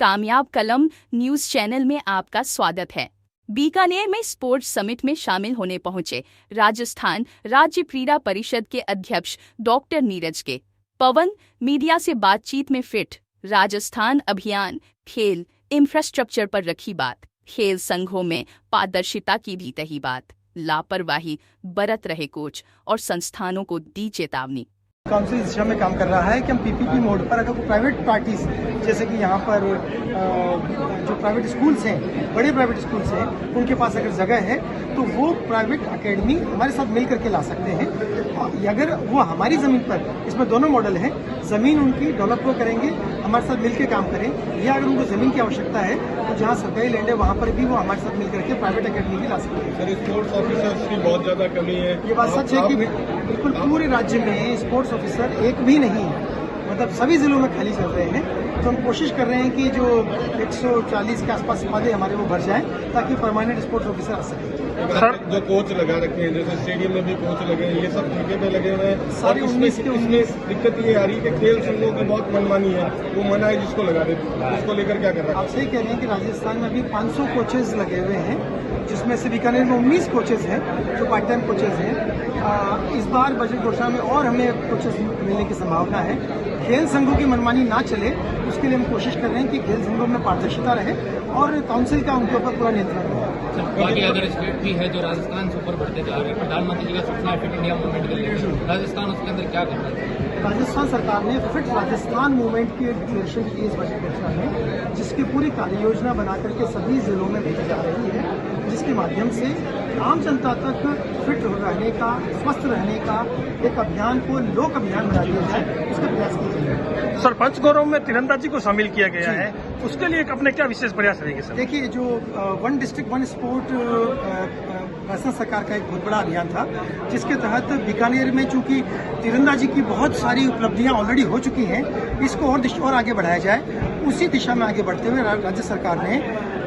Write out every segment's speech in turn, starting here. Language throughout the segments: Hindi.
कामयाब कलम न्यूज चैनल में आपका स्वागत है। बीकानेर में स्पोर्ट्स समिट में शामिल होने पहुंचे राजस्थान राज्य क्रीड़ा परिषद के अध्यक्ष डॉक्टर नीरज के पवन। मीडिया से बातचीत में फिट राजस्थान अभियान खेल इंफ्रास्ट्रक्चर पर रखी बात, खेल संघों में पारदर्शिता की भी कही बात, लापरवाही बरत रहे कोच और संस्थानों को दी चेतावनी। काउंसिल इस दिशा में काम कर रहा है कि हम पीपीपी मोड पर अगर कोई प्राइवेट पार्टीज जैसे कि यहाँ पर जो प्राइवेट स्कूल्स हैं, बड़े प्राइवेट स्कूल्स हैं, उनके पास अगर जगह है तो वो प्राइवेट एकेडमी हमारे साथ मिल करके ला सकते हैं। अगर वो हमारी ज़मीन पर, इसमें दोनों मॉडल हैं, ज़मीन उनकी डेवलप वो करेंगे, हमारे साथ मिल के काम करें, या अगर उनको ज़मीन की आवश्यकता है तो जहाँ सरकारी लैंड है वहाँ पर भी वो हमारे साथ मिल करके प्राइवेट एकेडमी भी ला सकते हैं। सर, स्पोर्ट्स ऑफिसर्स की बहुत ज़्यादा कमी है। ये बात सच है कि बिल्कुल पूरे राज्य में स्पोर्ट्स ऑफिसर एक भी नहीं है, मतलब सभी जिलों में खाली चल रहे हैं। तो हम कोशिश कर रहे हैं कि जो 140 के आसपास पदे हमारे वो भर जाएं ताकि परमानेंट स्पोर्ट्स ऑफिसर आ सके। सर, जो कोच लगा रखे हैं, जैसे स्टेडियम में भी कोच लगे हैं, ये सब ठेके पे लगे हुए हैं। सारे 19 के 19 दिक्कत ये आ रही है कि खेल संघों की बहुत मनमानी है, वो मना है जिसको लगा देते हैं, उसको लेकर क्या कर रहा है? आप सही कह रहे हैं कि राजस्थान में अभी 500 कोचेज लगे हुए हैं, जिसमें से बीकानेर में 19 कोचेज हैं जो पार्ट टाइम कोचेज हैं। इस बार बजट घोषणा में और हमें कोचेज मिलने की संभावना है। खेल संघों की मनमानी ना चले, उसके लिए हम कोशिश कर रहे हैं कि खेल संघों में पारदर्शिता रहे और काउंसिल का उनके ऊपर पूरा नियंत्रण रहे। बाकी अगर स्टेट भी है जो राजस्थान से ऊपर बढ़ते जा रहे हैं, प्रधानमंत्री जी का सपना है फिट इंडिया मूवमेंट के लिए, राजस्थान उसके अंदर क्या कर रहा है? राजस्थान सरकार ने फिट राजस्थान मूवमेंट की डिक्लेरेशन की इस बजट घोषणा में, जिसकी पूरी कार्य योजना बना करके सभी जिलों में भेजी जा रही है, जिसके माध्यम से आम जनता तक फिट रहने का, स्वस्थ रहने का एक अभियान को लोक अभियान बना दिया जाए, उसका प्रयास किया जाएगा। सर, पंचगौरव में तीरंदाजी को शामिल किया गया है, उसके लिए अपने क्या विशेष प्रयास रहेंगे सर? देखिए, जो one district one sport Rajasthan सरकार का एक बहुत बड़ा अभियान था, जिसके तहत बीकानेर में चूंकि तीरंदाजी की बहुत सारी उपलब्धियां ऑलरेडी हो चुकी हैं, इसको और आगे बढ़ाया जाए। उसी दिशा में आगे बढ़ते हुए राज्य सरकार ने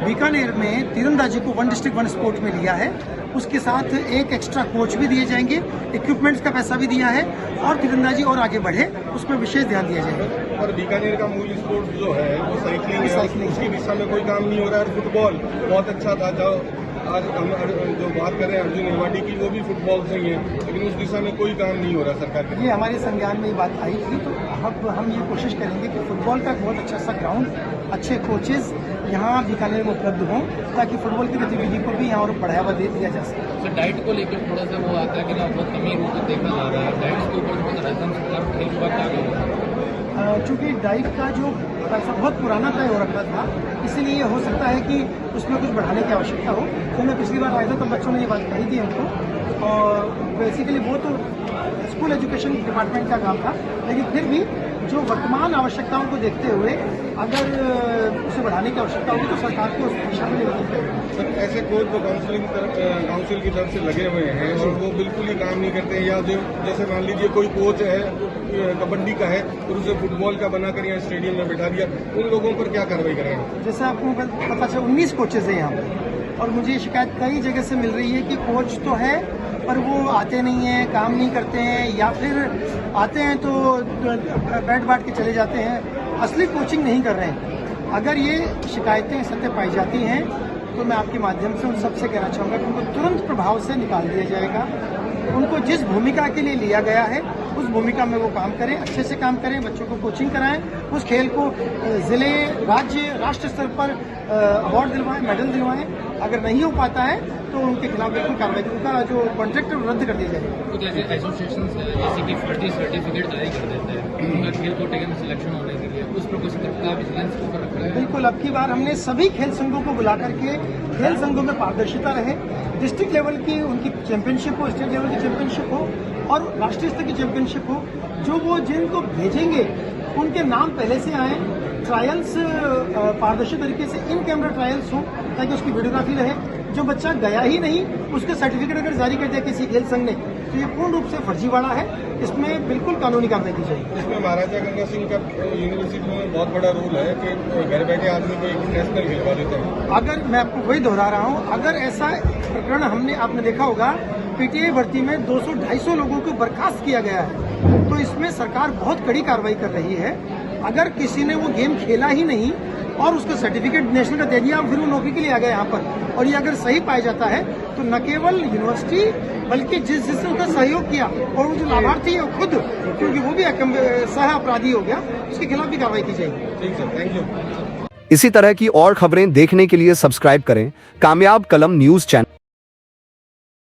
बीकानेर में तीरंदाजी को वन डिस्ट्रिक्ट वन स्पोर्ट में लिया है। उसके साथ एक एक्स्ट्रा कोच भी दिए जाएंगे, इक्विपमेंट्स का पैसा भी दिया है, और तीरंदाजी और आगे बढ़े उस पर विशेष ध्यान दिया जाएगा। और बीकानेर का मूल स्पोर्ट जो है वो साइकिलिंग है, उसकी दिशा में कोई काम नहीं हो रहा है। फुटबॉल बहुत अच्छा था, जो आज हम जो बात कर रहे हैं अर्जुन निवाडी की, वो भी फुटबॉल से ही है, लेकिन उस दिशा में कोई काम नहीं हो रहा सरकार के। ये हमारे संज्ञान में ये बात आई थी, तो अब हम ये कोशिश करेंगे कि फुटबॉल का बहुत अच्छा सा ग्राउंड, अच्छे कोचेज यहाँ बीकानेर में उपलब्ध हों, ताकि फुटबॉल की गतिविधि को भी यहाँ और बढ़ावा दे दिया जा सके। सर, डाइट को लेकर थोड़ा सा वो आता है कि ना, बहुत कमी रूप से देखा जा रहा है, डाइट के ऊपर जो राजस्थान सरकार खेल विभाग क्या कर रहा है? चूँकि डाइट का जो पैसा बहुत पुराना तय हो रखा था, इसीलिए हो सकता है कि उसमें कुछ बढ़ाने की आवश्यकता हो। तो मैं पिछली बार आया था तब बच्चों ने ये बात कही थी हमको, और बेसिकली वो तो स्कूल एजुकेशन डिपार्टमेंट का काम था, लेकिन फिर भी जो वर्तमान आवश्यकताओं को देखते हुए अगर उसे बढ़ाने की आवश्यकता होगी तो सरकार को उस दिशा में निवेदन करेगी। सर, ऐसे कोच जो काउंसिल की तरफ से लगे हुए हैं और वो बिल्कुल ही काम नहीं करते हैं, या जो जैसे मान लीजिए कोई कोच है कबड्डी का है और उसे फुटबॉल का बनाकर यहाँ स्टेडियम में बैठा दिया, उन लोगों पर क्या कार्रवाई करेंगे? जैसे आपको पता चला 19 कोचेज हैं यहाँ पर, और मुझे शिकायत कई जगह से मिल रही है कि कोच तो है पर वो आते नहीं हैं, काम नहीं करते हैं, या फिर आते हैं तो बैठ बाट के चले जाते हैं, असली कोचिंग नहीं कर रहे हैं। अगर ये शिकायतें सत्य पाई जाती हैं तो मैं आपके माध्यम से उन सबसे कहना चाहूँगा कि उनको तुरंत प्रभाव से निकाल दिया जाएगा। उनको जिस भूमिका के लिए लिया गया है उस भूमिका में वो काम करें, अच्छे से काम करें, बच्चों को कोचिंग कराएं, उस खेल को जिले, राज्य, राष्ट्र स्तर पर अवार्ड दिलवाएं, मेडल दिलवाएं। अगर नहीं हो पाता है तो उनके खिलाफ बिल्कुल कार्रवाई, उनका जो कॉन्ट्रैक्ट रद्द कर दिया जाएगा। तो जैसे एसोसिएशन जैसे कि फर्जी सर्टिफिकेट जारी कर देते हैं उनका खेल कोटे में सिलेक्शन होने के लिए, उस पर कुछ का विजिलेंस ऊपर रखा है? बिल्कुल, अब की बार हमने सभी खेल संघों को बुला करके खेल संघों में पारदर्शिता रहे, डिस्ट्रिक्ट लेवल की उनकी चैंपियनशिप हो, स्टेट लेवल की चैंपियनशिप हो और राष्ट्रीय स्तर की चैंपियनशिप हो, जो वो जिनको भेजेंगे उनके नाम पहले से आए, ट्रायल्स पारदर्शी तरीके से इन कैमरा ट्रायल्स हों ताकि उसकी वीडियोग्राफी रहे। जो बच्चा गया ही नहीं उसके सर्टिफिकेट अगर जारी कर दिया किसी खेल संघ ने तो ये पूर्ण रूप से फर्जीवाड़ा है, इसमें बिल्कुल कानूनी कार्रवाई की जाएगी। इसमें महाराजा गंगा सिंह का यूनिवर्सिटी में बहुत बड़ा रोल है कि घर बैठे आदमी को एक नेशनल खिलवा देते हैं। अगर मैं आपको वही दोहरा रहा हूँ, अगर ऐसा प्रकरण आपने देखा होगा, पीटीआई भर्ती में 200-250 लोगों को बर्खास्त किया गया है, तो इसमें सरकार बहुत कड़ी कार्रवाई कर रही है। अगर किसी ने वो गेम खेला ही नहीं और उसका सर्टिफिकेट नेशनल का दे दिया, फिर वो नौकरी के लिए आ गया यहाँ पर, और ये अगर सही पाया जाता है तो न केवल यूनिवर्सिटी बल्कि जिसने उसका सहयोग किया और वो जो लाभार्थी है वो खुद, क्योंकि वो भी सह अपराधी हो गया, उसके खिलाफ भी कार्रवाई की जाएगी। ठीक सर, थैंक यू। इसी तरह की और खबरें देखने के लिए सब्सक्राइब करें कामयाब कलम न्यूज़ चैनल।